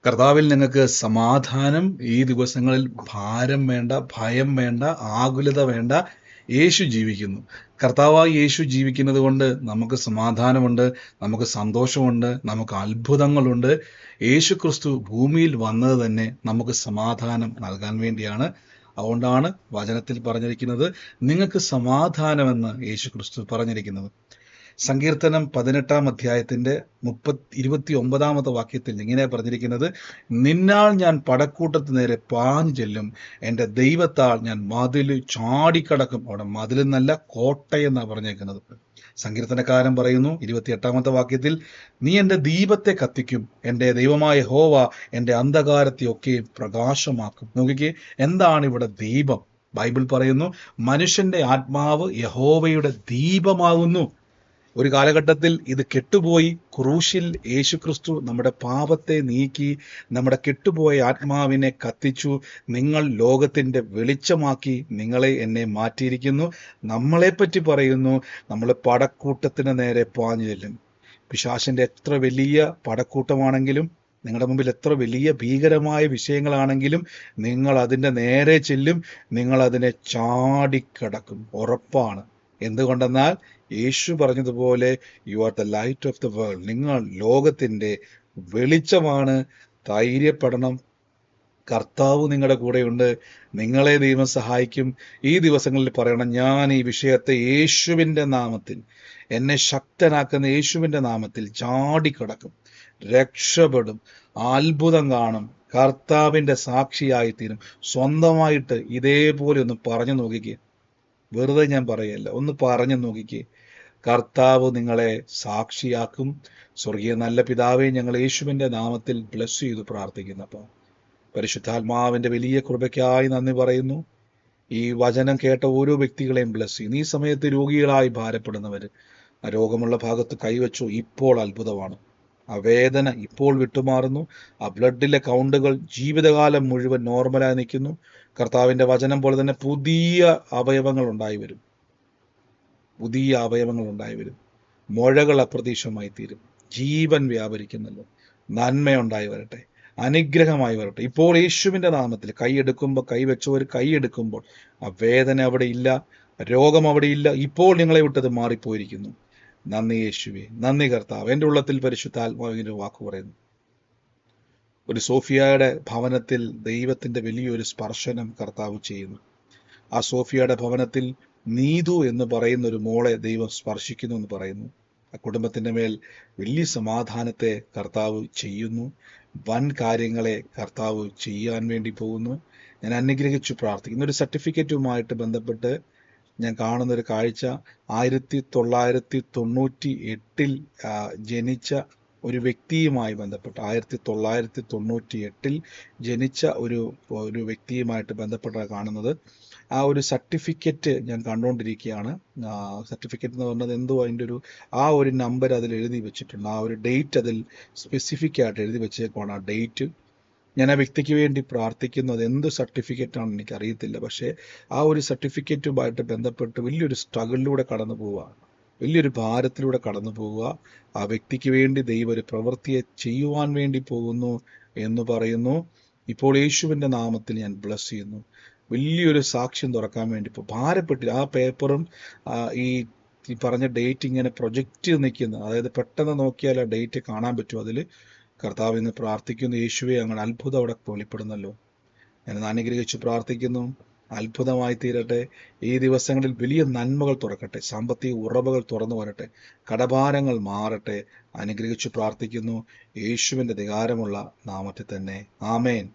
കർത്താവിൽ നിങ്ങൾക്ക് സമാധാനം. ഈ ദിവസങ്ങളിൽ ഭാരം വേണ്ട, ഭയം വേണ്ട, ആകുലത വേണ്ട. യേശു ജീവിക്കുന്നു. കർത്താവായി യേശു ജീവിക്കുന്നത് കൊണ്ട് നമുക്ക് സമാധാനമുണ്ട്, നമുക്ക് സന്തോഷമുണ്ട്, നമുക്ക് അത്ഭുതങ്ങളുണ്ട്. യേശു ക്രിസ്തു ഭൂമിയിൽ വന്നത് തന്നെ നമുക്ക് സമാധാനം നൽകാൻ വേണ്ടിയാണ്. അതുകൊണ്ടാണ് വചനത്തിൽ പറഞ്ഞിരിക്കുന്നത്, നിങ്ങൾക്ക് സമാധാനമെന്ന് യേശു ക്രിസ്തു പറഞ്ഞിരിക്കുന്നത്. സങ്കീർത്തനം 18 അധ്യായത്തിന്റെ 29 വാക്യത്തിൽ ഇങ്ങനെ പറഞ്ഞിരിക്കുന്നത്, നിന്നാൽ ഞാൻ പടക്കൂട്ടത്ത് നേരെ പാഞ്ഞു ചെല്ലും, എൻ്റെ ദൈവത്താൽ ഞാൻ മതില് ചാടിക്കടക്കും. അവിടെ മതിലെന്നല്ല, കോട്ടയെന്നാണ് പറഞ്ഞേക്കുന്നത്. സങ്കീർത്തനക്കാരൻ പറയുന്നു 28 വാക്യത്തിൽ, നീ എൻ്റെ ദീപത്തെ കത്തിക്കും, എൻ്റെ ദൈവമായ യഹോവ എൻ്റെ അന്ധകാരത്തെ ഒക്കെ പ്രകാശമാക്കും. നോക്കിക്കേ, എന്താണ് ഇവിടെ ദീപം? ബൈബിൾ പറയുന്നു, മനുഷ്യന്റെ ആത്മാവ് യഹോവയുടെ ദീപമാകുന്നു. ഒരു കാലഘട്ടത്തിൽ ഇത് കെട്ടുപോയി. ക്രൂശിൽ യേശുക്രിസ്തു നമ്മുടെ പാപത്തെ നീക്കി നമ്മുടെ കെട്ടുപോയ ആത്മാവിനെ കത്തിച്ചു. നിങ്ങൾ ലോകത്തിന്റെ വെളിച്ചമാക്കി നിങ്ങളെ എന്നെ മാറ്റിയിരിക്കുന്നു. നമ്മളെപ്പറ്റി പറയുന്നു, നമ്മൾ പടക്കൂട്ടത്തിന് നേരെ പാഞ്ഞു ചെല്ലും. പിശാചിന്റെ എത്ര വലിയ പടക്കൂട്ടമാണെങ്കിലും, നിങ്ങളുടെ മുമ്പിൽ എത്ര വലിയ ഭീകരമായ വിഷയങ്ങളാണെങ്കിലും, നിങ്ങൾ അതിൻ്റെ നേരെ ചെല്ലും, നിങ്ങൾ അതിനെ ചാടിക്കടക്കും. ഉറപ്പാണ്. എന്തുകൊണ്ടെന്നാൽ യേശു പറഞ്ഞതുപോലെ, you are the light of the world. നിങ്ങൾ ലോകത്തിന്റെ വെളിച്ചമാണ്. ധൈര്യപ്പെടണം. കർത്താവ് നിങ്ങളുടെ കൂടെയുണ്ട്. നിങ്ങളെ ദൈവം സഹായിക്കും. ഈ ദിവസങ്ങളിൽ പറയണം, ഞാൻ ഈ വിഷയത്തെ യേശുവിൻ്റെ നാമത്തിൽ, എന്നെ ശക്തനാക്കുന്ന യേശുവിൻ്റെ നാമത്തിൽ ചാടിക്കടക്കും, രക്ഷപ്പെടും, അത്ഭുതം കാണും, കർത്താവിൻ്റെ സാക്ഷിയായിത്തീരും. സ്വന്തമായിട്ട് ഇതേപോലെ ഒന്ന് പറഞ്ഞു നോക്കിക്കേ. വെറുതെ ഞാൻ പറയല്ല, ഒന്ന് പറഞ്ഞു നോക്കിക്കേ. കർത്താവ് നിങ്ങളെ സാക്ഷിയാക്കും. സ്വർഗീയ നല്ല പിതാവേ, ഞങ്ങൾ യേശുവിൻ്റെ നാമത്തിൽ ബ്ലസ് ചെയ്തു പ്രാർത്ഥിക്കുന്നപ്പോൾ പരിശുദ്ധാത്മാവിൻ്റെ വലിയ കൃപയ്ക്കായി നന്ദി പറയുന്നു. ഈ വചനം കേട്ട ഓരോ വ്യക്തികളെയും ബ്ലസ് ചെയ്യുന്നു. ഈ സമയത്ത് രോഗികളായി ഭാരപ്പെടുന്നവർ, ആ രോഗമുള്ള ഭാഗത്ത് കൈവച്ചു. ഇപ്പോൾ അത്ഭുതമാണ്. ആ വേദന ഇപ്പോൾ വിട്ടുമാറുന്നു. ആ ബ്ലഡിലെ കൗണ്ടുകൾ ജീവിതകാലം മുഴുവൻ നോർമലായി നിൽക്കുന്നു. കർത്താവിൻ്റെ വചനം പോലെ തന്നെ പുതിയ അവയവങ്ങൾ ഉണ്ടായി വരും. പുതിയ അവയവങ്ങൾ ഉണ്ടായി വരും. മുഴകൾ അപ്രതീക്ഷിതമായി തീരും. ജീവൻ വ്യാപരിക്കുന്നല്ലോ. നന്മയുണ്ടായി വരട്ടെ, അനുഗ്രഹമായി വരട്ടെ. ഇപ്പോൾ യേശുവിൻ്റെ നാമത്തിൽ കൈയെടുക്കുമ്പോൾ, കൈവച്ചവർ കൈയെടുക്കുമ്പോൾ ആ വേദന അവിടെ ഇല്ല, രോഗം അവിടെ ഇല്ല. ഇപ്പോൾ നിങ്ങളെ വിട്ടത് മാറിപ്പോയിരിക്കുന്നു. നന്ദി യേശുവേ, നന്ദി കർത്താവ്. എൻ്റെ ഉള്ളത്തിൽ പരിശുദ്ധാത്മാവിൻ്റെ വാക്ക് പറയുന്നു. ഒരു സോഫിയയുടെ ഭവനത്തിൽ ദൈവത്തിൻ്റെ വലിയൊരു സ്പർശനം കർത്താവ് ചെയ്യുന്നു. ആ സോഫിയയുടെ ഭവനത്തിൽ നീതു എന്ന് പറയുന്ന ഒരു മോളെ ദൈവം സ്പർശിക്കുന്നു എന്ന് പറയുന്നു. ആ കുടുംബത്തിൻ്റെ മേൽ വലിയ സമാധാനത്തെ കർത്താവ് ചെയ്യുന്നു. വൻ കാര്യങ്ങളെ കർത്താവ് ചെയ്യാൻ വേണ്ടി പോകുന്നു. ഞാൻ അനുഗ്രഹിച്ചു പ്രാർത്ഥിക്കുന്നു. ഒരു സർട്ടിഫിക്കറ്റുമായിട്ട് ബന്ധപ്പെട്ട് ഞാൻ കാണുന്നൊരു കാഴ്ച, 1998 ജനിച്ച ഒരു വ്യക്തിയുമായി ബന്ധപ്പെട്ട്, 1998 ജനിച്ച ഒരു വ്യക്തിയുമായിട്ട് ബന്ധപ്പെട്ടാണ് കാണുന്നത്. ആ ഒരു സർട്ടിഫിക്കറ്റ് ഞാൻ കണ്ടുകൊണ്ടിരിക്കുകയാണ്. സർട്ടിഫിക്കറ്റ് എന്ന് പറഞ്ഞത് എന്തോ അതിൻ്റെ ആ ഒരു നമ്പർ അതിൽ എഴുതി വെച്ചിട്ടുണ്ട്. ആ ഒരു ഡേറ്റ് അതിൽ സ്പെസിഫിക് ആയിട്ട് എഴുതി വെച്ചേക്കുവാണ്. ആ ഡേറ്റ് ഞാൻ ആ വ്യക്തിക്ക് വേണ്ടി പ്രാർത്ഥിക്കുന്നത്. എന്ത് സർട്ടിഫിക്കറ്റാണെന്ന് എനിക്കറിയത്തില്ല. പക്ഷേ ആ ഒരു സർട്ടിഫിക്കറ്റുമായിട്ട് ബന്ധപ്പെട്ട് വലിയൊരു സ്ട്രഗിളിലൂടെ കടന്നു പോവുക, വലിയൊരു ഭാരത്തിലൂടെ കടന്നു പോവുക. ആ വ്യക്തിക്ക് വേണ്ടി ദൈവം ഒരു പ്രവൃത്തിയെ ചെയ്യുവാൻ വേണ്ടി പോകുന്നു എന്ന് പറയുന്നു. ഇപ്പോൾ യേശുവിൻ്റെ നാമത്തിൽ ഞാൻ ബ്ലസ് ചെയ്യുന്നു. വലിയൊരു സാക്ഷ്യം തുറക്കാൻ വേണ്ടി ഇപ്പോൾ ഭാരപ്പെട്ടില്ല. ആ പേപ്പറും ഈ പറഞ്ഞ ഡേറ്റ് ഇങ്ങനെ പ്രൊജക്റ്റ് നിൽക്കുന്ന, അതായത് പെട്ടെന്ന് നോക്കിയാൽ ആ ഡേറ്റ് കാണാൻ പറ്റും. അതിൽ കർത്താവ് ഇന്ന് പ്രാർത്ഥിക്കുന്നു, യേശുവെ അങ്ങനെ അത്ഭുതം അവിടെ വെളിപ്പെടുന്നല്ലോ. ഞാൻ അനുഗ്രഹിച്ച് പ്രാർത്ഥിക്കുന്നു. അത്ഭുതമായി തീരട്ടെ. ഈ ദിവസങ്ങളിൽ വലിയ നന്മകൾ തുറക്കട്ടെ. സാമ്പത്തിക ഉറവുകൾ തുറന്നു വരട്ടെ. കടഭാരങ്ങൾ മാറട്ടെ. അനുഗ്രഹിച്ച് പ്രാർത്ഥിക്കുന്നു യേശുവിൻ്റെ അധികാരമുള്ള നാമത്തിൽ തന്നെ. ആമേൻ.